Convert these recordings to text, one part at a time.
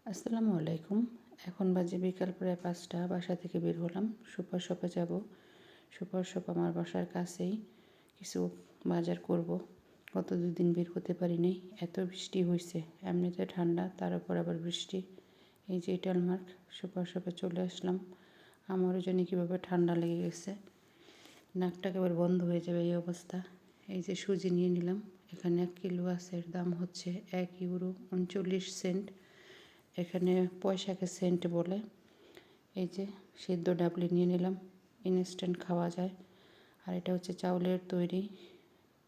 আসসালামু আলাইকুম। এখন বাজে বিকাল প্রায় ৫টা। বাসা থেকে বের হলাম। সুপার শপে যাব। সুপার শপ আমার বাসার কাছেই। কিছু বাজার করব। গত ২ দিন বের হতে পারি নাই। এত বৃষ্টি হইছে। এমনিতে ঠান্ডা, তার উপর আবার বৃষ্টি। এই যে ইটাল মার্ট সুপার শপে চলে আসলাম। আমারও জানি কীভাবে ঠান্ডা লেগে গেছে। নাকটা একেবারে বন্ধ হয়ে যাবে এই অবস্থা। এই যে সুজি নিয়ে নিলাম। এখানে ১ কিলো আছে, এর দাম হচ্ছে €১ 39 এখানে পয়সাকে সেন্ট বলে। এই যে সিদ্ধ ডাবলি নিয়ে নিলাম, ইনস্ট্যান্ট খাওয়া যায়। আর এটা হচ্ছে চাউলের তৈরি,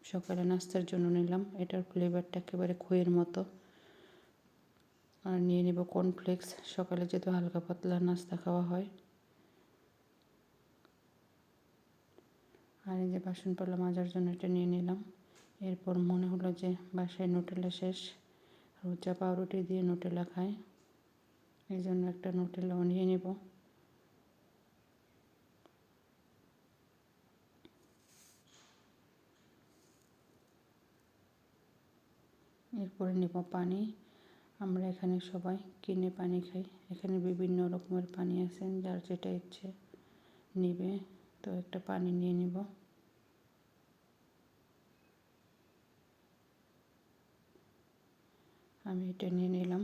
সকালে নাস্তার জন্য নিলাম। এটার ফ্লেভারটা একেবারে খইয়ের মতো। আর নিয়ে নেব কর্নফ্লেক্স, সকালে যেহেতু হালকা পাতলা নাস্তা খাওয়া হয়। আর এই যে বাসনপত্র মাজার জন্য এটা নিয়ে নিলাম। এরপর মনে হলো যে বাসায় নুটেলা শেষ, রোজা পাউরুটি দিয়ে নুটেলা খায়, এই জন্য একটা নুটেলাও নিয়ে নেব। এরপরে নেব পানি। আমরা এখানে সবাই কিনে পানি খাই। এখানে বিভিন্ন রকমের পানি আছে, যার যেটা ইচ্ছে নিবে। তো একটা পানি নিয়ে নিব। আমি এটা নিয়ে নিলাম।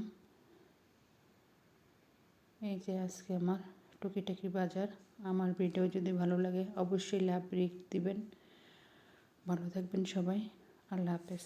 এই যে আজকে আমার টুকিটাকি বাজার। আমার ভিডিও যদি ভালো লাগে অবশ্যই লাভ রেট দিবেন। ভালো থাকবেন সবাই। আল্লাহ হাফেজ।